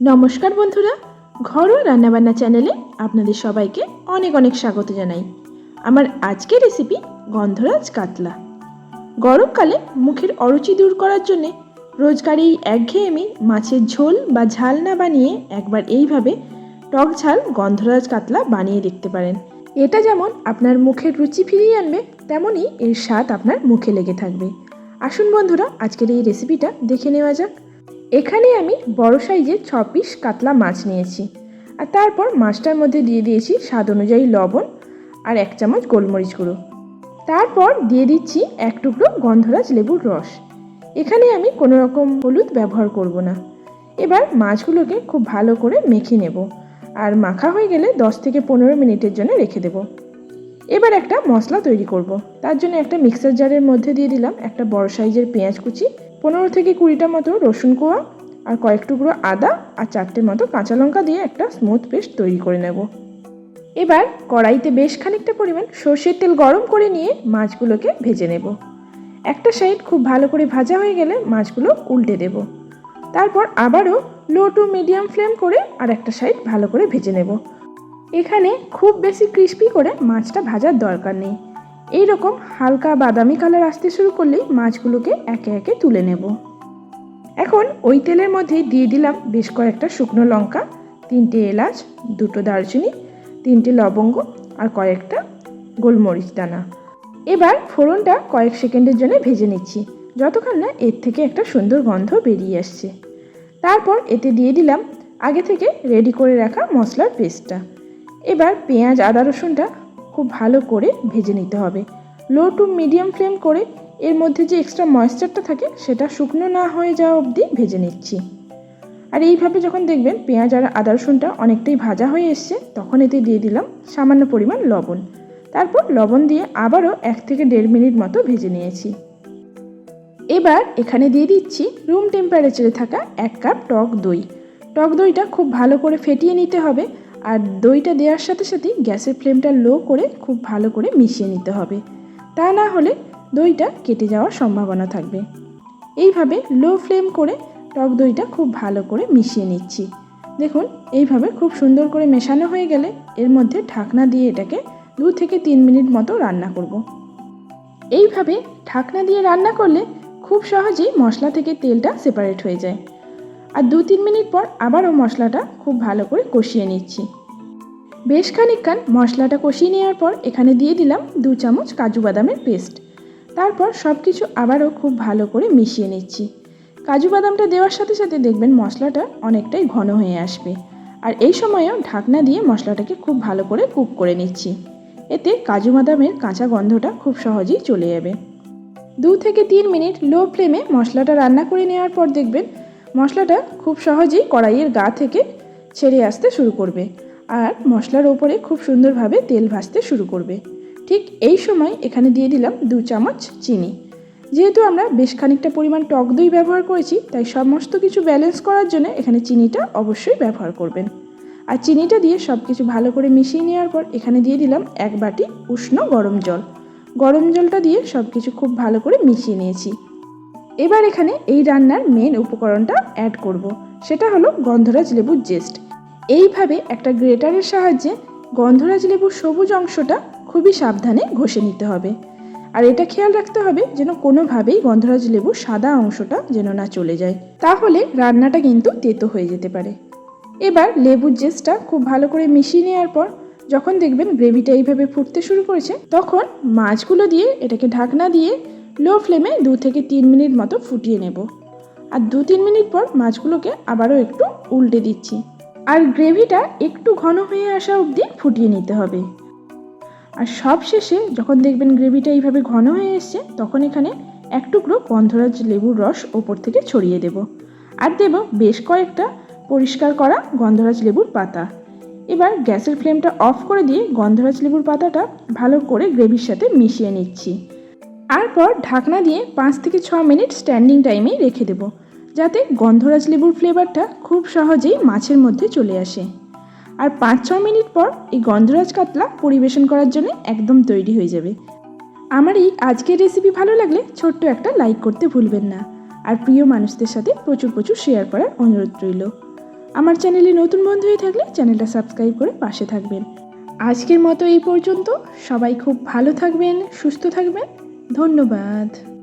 নমস্কার বন্ধুরা, ঘরোয়া রান্নাবান্না চ্যানেলে আপনাদের সবাইকে অনেক অনেক স্বাগত জানাই। আমার আজকের রেসিপি গন্ধরাজ কাতলা। গরমকালে মুখের অরুচি দূর করার জন্যে রোজকার এই একঘেয়েমি মাছের ঝোল বা ঝাল না বানিয়ে একবার এইভাবে টক ঝাল গন্ধরাজ কাতলা বানিয়ে দেখতে পারেন। এটা যেমন আপনার মুখের রুচি ফিরিয়ে আনবে, তেমনই এর স্বাদ আপনার মুখে লেগে থাকবে। আসুন বন্ধুরা, আজকের এই রেসিপিটা দেখে নেওয়া যাক। এখানে আমি বড় সাইজের 6 পিস কাতলা মাছ নিয়েছি, আর তারপর মাছটার মধ্যে দিয়ে দিয়েছি স্বাদ অনুযায়ী লবণ আর 1 চামচ গোলমরিচ গুঁড়ো। তারপর দিয়ে দিচ্ছি 1 টুকরো গন্ধরাজ লেবুর রস। এখানে আমি কোনো রকম হলুদ ব্যবহার করব না। এবার মাছগুলোকে খুব ভালো করে মেখে নেব, আর মাখা হয়ে গেলে 10 থেকে 15 মিনিটের জন্য রেখে দেব। এবার একটা মশলা তৈরি করব। তার জন্য একটা মিক্সার জারের মধ্যে দিয়ে দিলাম একটা বড় সাইজের পেঁয়াজ কুচি, 15 থেকে 20টা মতো রসুন কোয়া, আর কয়েক টুকরো আদা আর 4টে মতো কাঁচা লঙ্কা দিয়ে একটা স্মুথ পেস্ট তৈরি করে নেব। এবার কড়াইতে বেশ খানিকটা পরিমাণ সর্ষের তেল গরম করে নিয়ে মাছগুলোকে ভেজে নেব। একটা সাইড খুব ভালো করে ভাজা হয়ে গেলে মাছগুলো উল্টে দেব। তারপর আবারও লো টু মিডিয়াম ফ্লেম করে আর একটা সাইড ভালো করে ভেজে নেব। এখানে খুব বেশি ক্রিস্পি করে মাছটা ভাজার দরকার নেই। এই রকম হালকা বাদামি কালার আসতে শুরু করলেই মাছগুলোকে একে একে তুলে নেব। এখন ওই তেলের মধ্যে দিয়ে দিলাম বেশ কয়েকটা শুকনো লঙ্কা, 3টে এলাচ, 2টো দারচিনি, 3টে লবঙ্গ আর কয়েকটা গোলমরিচ দানা। এবার ফোড়নটা কয়েক সেকেন্ডের জন্য ভেজে নিচ্ছি, যতক্ষণ না এর থেকে একটা সুন্দর গন্ধ বেরিয়ে আসছে। তারপর এতে দিয়ে দিলাম আগে থেকে রেডি করে রাখা মশলার পেস্টটা। এবার পেঁয়াজ আদা রসুনটা খুব ভালো করে ভেজে নিতে হবে। লো টু মিডিয়াম ফ্লেম করে এর মধ্যে যে এক্সট্রা ময়েশ্চারটা থাকে সেটা শুকনো না হয়ে যাওয়া অবধি ভেজে নিচ্ছি। আর এইভাবে যখন দেখবেন পেঁয়াজ আর আদা রসুনটা অনেকটাই ভাজা হয়ে এসছে, তখন এতে দিয়ে দিলাম সামান্য পরিমাণ লবণ। তারপর লবণ দিয়ে আবারও 1 থেকে 1.5 মিনিট মতো ভেজে নিয়েছি। এবার এখানে দিয়ে দিচ্ছি রুম টেম্পারেচারে থাকা 1 কাপ টক দই। টক দইটা খুব ভালো করে ফেটিয়ে নিতে হবে, আর দইটা দেওয়ার সাথে সাথেই গ্যাসের ফ্লেমটা লো করে খুব ভালো করে মিশিয়ে নিতে হবে। তা না হলে দইটা কেটে যাওয়ার সম্ভাবনা থাকবে। এইভাবে লো ফ্লেম করে টক দইটা খুব ভালো করে মিশিয়ে নিচ্ছি। দেখুন, এইভাবে খুব সুন্দর করে মেশানো হয়ে গেলে এর মধ্যে ঢাকনা দিয়ে এটাকে 2 থেকে 3 মিনিট মতো রান্না করব। এইভাবে ঢাকনা দিয়ে রান্না করলে খুব সহজেই মশলা থেকে তেলটা সেপারেট হয়ে যায়। আর 2-3 মিনিট পর আবারও মশলাটা খুব ভালো করে কষিয়ে নিচ্ছি। বেশ খানিকক্ষণ মশলাটা কষিয়ে নেওয়ার পর এখানে দিয়ে দিলাম 2 চামচ কাজু বাদামের পেস্ট। তারপর সব কিছু আবারও খুব ভালো করে মিশিয়ে নিচ্ছি। কাজু বাদামটা দেওয়ার সাথে সাথে দেখবেন মশলাটা অনেকটাই ঘন হয়ে আসবে, আর এই সময়েও ঢাকনা দিয়ে মশলাটাকে খুব ভালো করে কুক করে নিচ্ছি। এতে কাজু বাদামের কাঁচা গন্ধটা খুব সহজেই চলে যাবে। 2 থেকে 3 মিনিট লো ফ্লেমে মশলাটা রান্না করে নেওয়ার পর দেখবেন মশলাটা খুব সহজেই কড়াইয়ের গা থেকে ছেড়ে আসতে শুরু করবে, আর মশলার ওপরে খুব সুন্দরভাবে তেল ভাসতে শুরু করবে। ঠিক এই সময় এখানে দিয়ে দিলাম 2 চামচ চিনি। যেহেতু আমরা বেশ খানিকটা পরিমাণ টক দই ব্যবহার করেছি, তাই সমস্ত কিছু ব্যালেন্স করার জন্য এখানে চিনিটা অবশ্যই ব্যবহার করবেন। আর চিনিটা দিয়ে সব কিছু ভালো করে মিশিয়ে নেওয়ার পর এখানে দিয়ে দিলাম 1 বাটি উষ্ণ গরম জল। গরম জলটা দিয়ে সব কিছু খুব ভালো করে মিশিয়ে নিয়েছি। এবার এখানে এই রান্নার মেন উপকরণটা অ্যাড করব, সেটা হলো গন্ধরাজ লেবুর জেস্ট। এইভাবে একটা গ্রেটারের সাহায্যে গন্ধরাজ লেবুর সবুজ অংশটা খুবই সাবধানে ঘষে নিতে হবে। আর এটা খেয়াল রাখতে হবে যেন কোনোভাবেই গন্ধরাজ লেবুর সাদা অংশটা যেন না চলে যায়, তাহলে রান্নাটা কিন্তু তেতো হয়ে যেতে পারে। এবার লেবুর জেস্টটা খুব ভালো করে মিশিয়ে নেওয়ার পর যখন দেখবেন গ্রেভিটা এইভাবে ফুটতে শুরু করেছে, তখন মাছগুলো দিয়ে এটাকে ঢাকনা দিয়ে লো ফ্লেমে 2 থেকে 3 মিনিট মতো ফুটিয়ে নেব। আর 2-3 মিনিট পর মাছগুলোকে আবারও একটু উল্টে দিচ্ছি, আর গ্রেভিটা একটু ঘন হয়ে আসা অবধি ফুটিয়ে নিতে হবে। আর সব শেষে যখন দেখবেন গ্রেভিটা এইভাবে ঘন হয়ে এসছে, তখন এখানে 1 টুকরো গন্ধরাজ লেবুর রস ওপর থেকে ছড়িয়ে দেব, আর দেব বেশ কয়েকটা পরিষ্কার করা গন্ধরাজ লেবুর পাতা। এবার গ্যাসের ফ্লেমটা অফ করে দিয়ে গন্ধরাজ লেবুর পাতাটা ভালো করে গ্রেভির সাথে মিশিয়ে নিচ্ছি। তারপর ঢাকনা দিয়ে 5 থেকে 6 মিনিট স্ট্যান্ডিং টাইমেই রেখে দেব, যাতে গন্ধরাজ লেবুর ফ্লেভারটা খুব সহজেই মাছের মধ্যে চলে আসে। আর 5-6 মিনিট পর এই গন্ধরাজ কাতলা পরিবেশন করার জন্য একদম তৈরি হয়ে যাবে। আমার এই আজকের রেসিপি ভালো লাগলে ছোট্ট একটা লাইক করতে ভুলবেন না, আর প্রিয় মানুষদের সাথে প্রচুর শেয়ার করার অনুরোধ রইল। আমার চ্যানেলে নতুন বন্ধু হয়ে থাকলে চ্যানেলটা সাবস্ক্রাইব করে পাশে থাকবেন। আজকের মতো এই পর্যন্ত। সবাই খুব ভালো থাকবেন, সুস্থ থাকবেন। ধন্যবাদ।